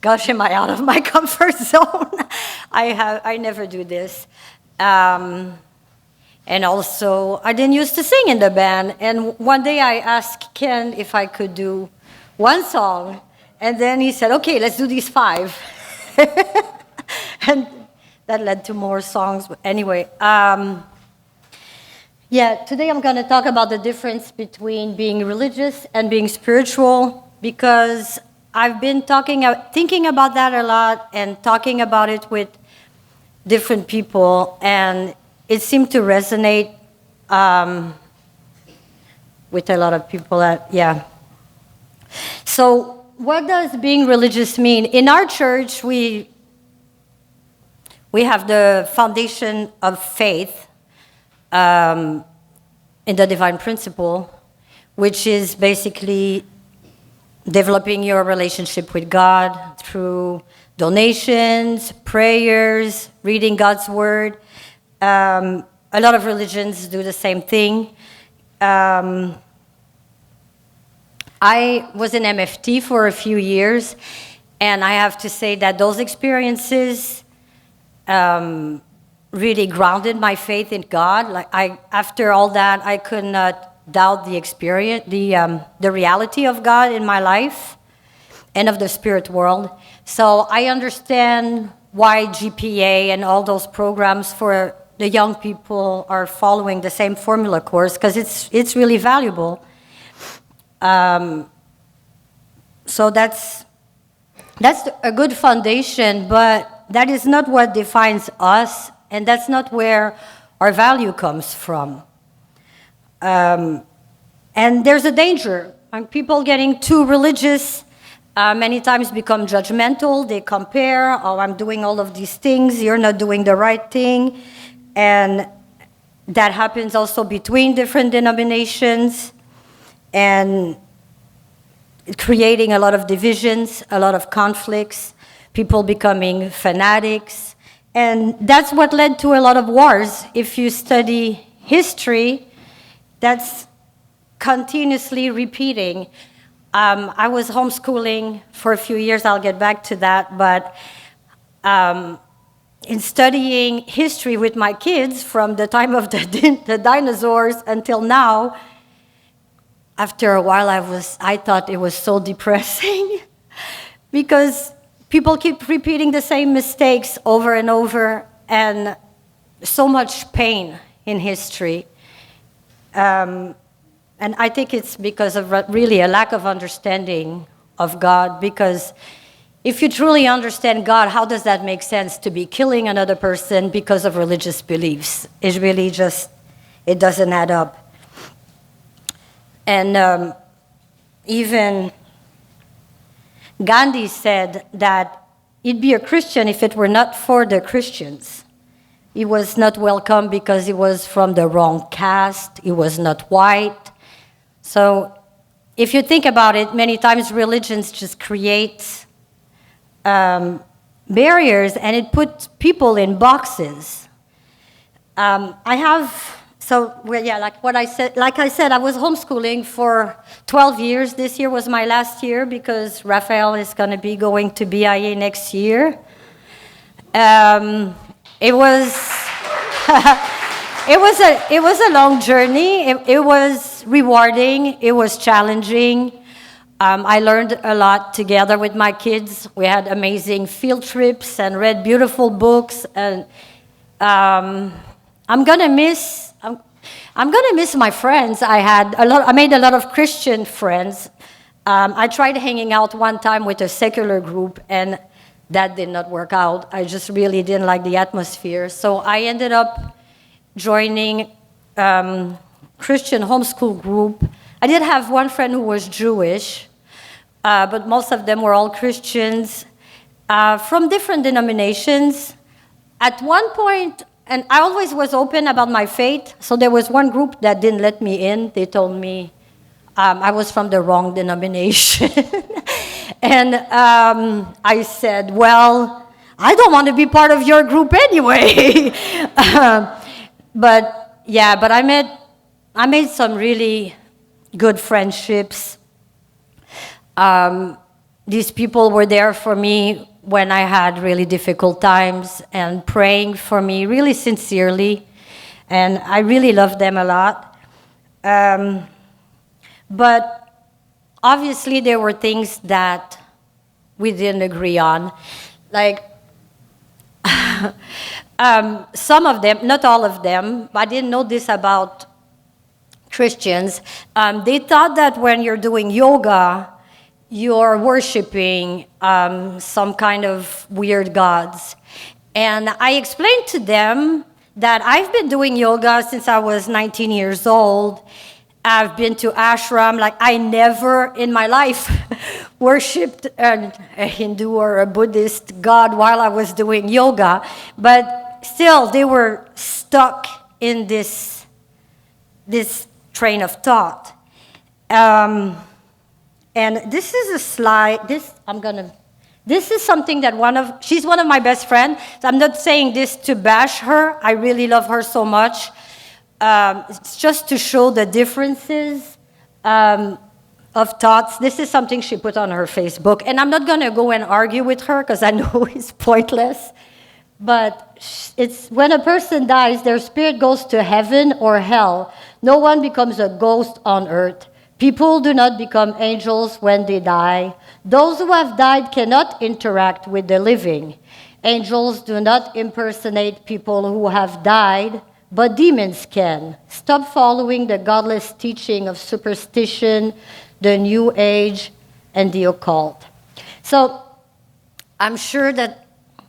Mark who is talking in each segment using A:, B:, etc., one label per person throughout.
A: Gosh, am I out of my comfort zone? I never do this. And also, I didn't used to sing in the band. And one day I asked Ken if I could do one song. And then he said, okay, let's do these 5. And that led to more songs. But anyway, today I'm going to talk about the difference between being religious and being spiritual, because I've been thinking about that a lot and talking about it with different people, and it seemed to resonate with a lot of people. So what does being religious mean? In our church, we have the foundation of faith in the divine principle, which is basically developing your relationship with God through donations, prayers, reading God's word. A lot of religions do the same thing. I was in MFT for a few years, and I have to say that those experiences really grounded my faith in God. After all that, I could not doubt the experience, the reality of God in my life and of the spirit world. So I understand why GPA and all those programs for the young people are following the same formula course, because it's really valuable. So that's a good foundation, but that is not what defines us, and that's not where our value comes from. And there's a danger. People getting too religious many times become judgmental. They compare, oh, I'm doing all of these things, you're not doing the right thing. And that happens also between different denominations, and creating a lot of divisions, a lot of conflicts, people becoming fanatics. And that's what led to a lot of wars. If you study history, that's continuously repeating. I was homeschooling for a few years, I'll get back to that, but in studying history with my kids from the time of the dinosaurs until now, after a while I thought it was so depressing because people keep repeating the same mistakes over and over, and so much pain in history. And I think it's because of really a lack of understanding of God, because if you truly understand God, how does that make sense to be killing another person because of religious beliefs? It really just, it doesn't add up. And even Gandhi said that he'd be a Christian if it were not for the Christians. He was not welcome because he was from the wrong caste, he was not white. So if you think about it, many times religions just create barriers, and it puts people in boxes. Like I said, I was homeschooling for 12 years. This year was my last year because Raphael is going to be going to BIA next year. It was it was a long journey. It was rewarding. It was challenging. I learned a lot together with my kids. We had amazing field trips and read beautiful books. And I'm gonna miss my friends. I made a lot of Christian friends. I tried hanging out one time with a secular group, and that did not work out. I just really didn't like the atmosphere. So I ended up joining Christian homeschool group. I did have one friend who was Jewish, but most of them were all Christians from different denominations. At one point, and I always was open about my faith, so there was one group that didn't let me in. They told me I was from the wrong denomination. And I said, well, I don't want to be part of your group anyway. But I made some really good friendships. these people were there for me when I had really difficult times and praying for me really sincerely. And I really love them a lot. But obviously there were things that we didn't agree on. Like, some of them, not all of them, I didn't know this about Christians. They thought that when you're doing yoga, you're worshiping some kind of weird gods. And I explained to them that I've been doing yoga since I was 19 years old. I've been to ashram. Like, I never in my life worshipped a Hindu or a Buddhist god while I was doing yoga. But still, they were stuck in this train of thought. And this is a slide. This is something that she's one of my best friends. So I'm not saying this to bash her. I really love her so much. It's just to show the differences of thoughts. This is something she put on her Facebook. And I'm not going to go and argue with her because I know it's pointless. But it's when a person dies, their spirit goes to heaven or hell. No one becomes a ghost on earth. People do not become angels when they die. Those who have died cannot interact with the living. Angels do not impersonate people who have died, but demons can. Stop following the godless teaching of superstition, the New Age, and the occult. So I'm sure that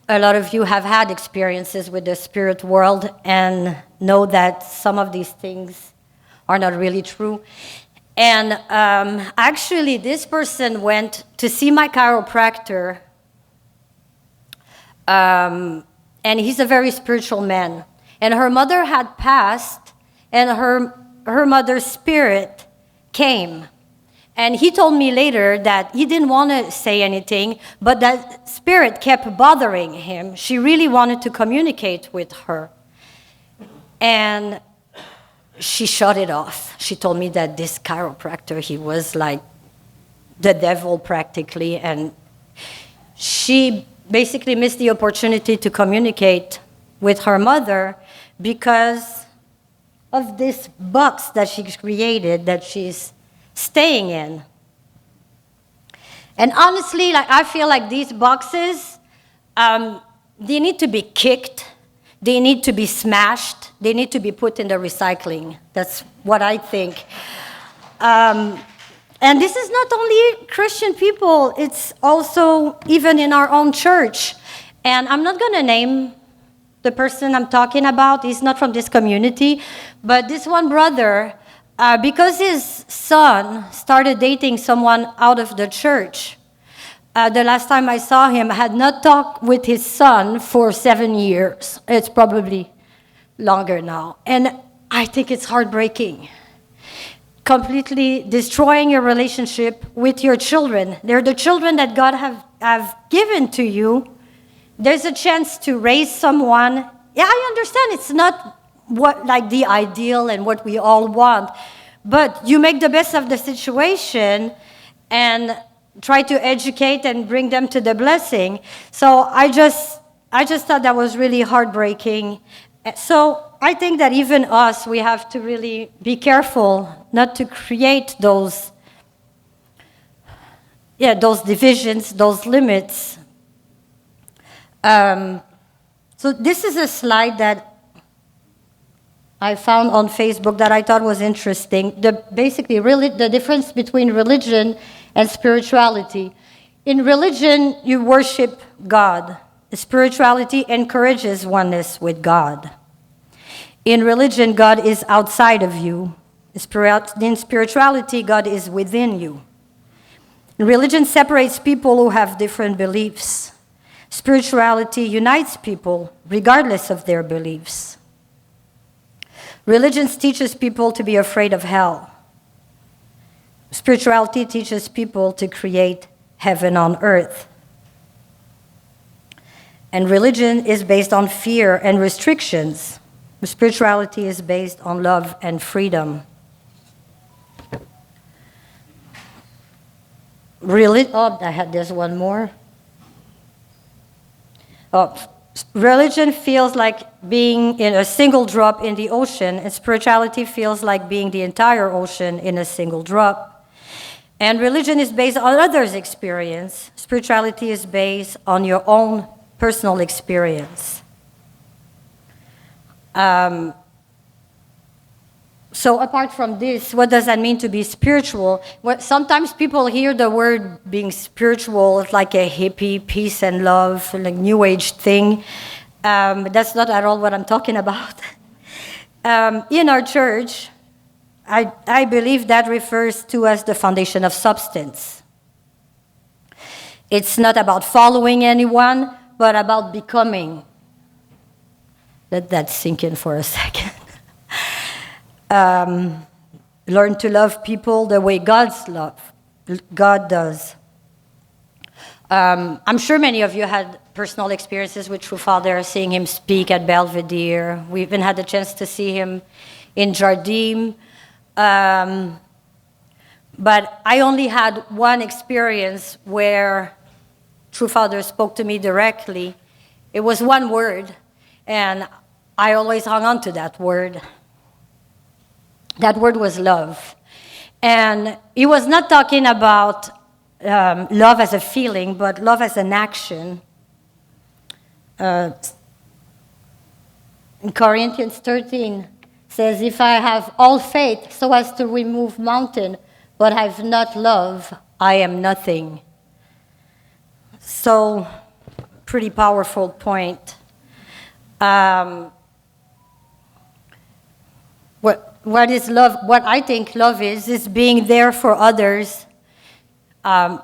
A: a lot of you have had experiences with the spirit world and know that some of these things are not really true. And actually, this person went to see my chiropractor, and he's a very spiritual man. And her mother had passed, and her mother's spirit came. And he told me later that he didn't want to say anything, but that spirit kept bothering him. She really wanted to communicate with her. And she shut it off. She told me that this chiropractor, he was like the devil practically, and she basically missed the opportunity to communicate with her mother because of this box that she created that she's staying in. And honestly, like, I feel like these boxes, they need to be kicked. They need to be smashed. They need to be put in the recycling. That's what I think. And this is not only Christian people, it's also even in our own church. And I'm not going to name the person I'm talking about. He's not from this community. But this one brother, because his son started dating someone out of the church, the last time I saw him, I had not talked with his son for 7 years. It's probably longer now. And I think it's heartbreaking. Completely destroying your relationship with your children. They're the children that God have given to you. There's a chance to raise someone. Yeah, I understand it's not what like the ideal and what we all want, but you make the best of the situation and try to educate and bring them to the blessing. So I just thought that was really heartbreaking. So I think that even us, we have to really be careful not to create those divisions, those limits. So this is a slide that I found on Facebook that I thought was interesting. Basically, really, the difference between religion and spirituality. In religion, you worship God. Spirituality encourages oneness with God. In religion, God is outside of you. In spirituality, God is within you. Religion separates people who have different beliefs. Spirituality unites people regardless of their beliefs. Religion teaches people to be afraid of hell. Spirituality teaches people to create heaven on earth. And religion is based on fear and restrictions. Spirituality is based on love and freedom. I had this one more. Oh, religion feels like being in a single drop in the ocean, and spirituality feels like being the entire ocean in a single drop. And religion is based on others' experience. Spirituality is based on your own personal experience. So apart from this, what does that mean to be spiritual? Sometimes people hear the word being spiritual as like a hippie, peace and love, like new age thing. That's not at all what I'm talking about. In our church, I believe that refers to as the foundation of substance. It's not about following anyone, but about becoming. Let that sink in for a second. Learn to love people the way God does. I'm sure many of you had personal experiences with True Father, seeing him speak at Belvedere. We even had the chance to see him in Jardim. But I only had one experience where True Father spoke to me directly. It was one word, and I always hung on to that word. That word was love. And he was not talking about love as a feeling, but love as an action. In Corinthians 13 says, if I have all faith so as to remove mountain, but have not love, I am nothing. So, pretty powerful point. What is love? What I think love is being there for others,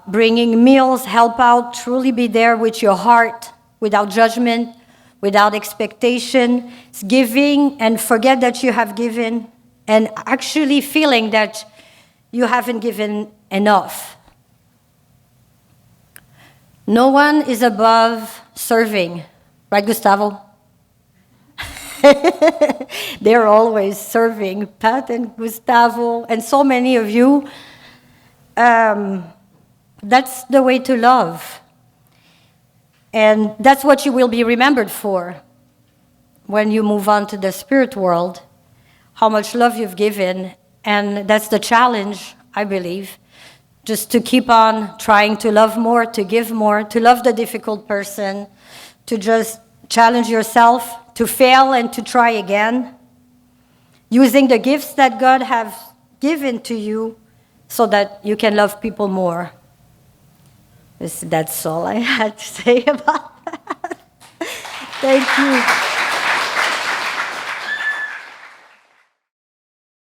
A: bringing meals, help out, truly be there with your heart, without judgment, without expectation. It's giving and forget that you have given, and actually feeling that you haven't given enough. No one is above serving, right, Gustavo? They're always serving, Pat and Gustavo, and so many of you. That's the way to love. And that's what you will be remembered for when you move on to the spirit world, how much love you've given. And that's the challenge, I believe, just to keep on trying to love more, to give more, to love the difficult person, to just challenge yourself, to fail and to try again, using the gifts that God has given to you so that you can love people more. That's all I had to say about that. Thank you.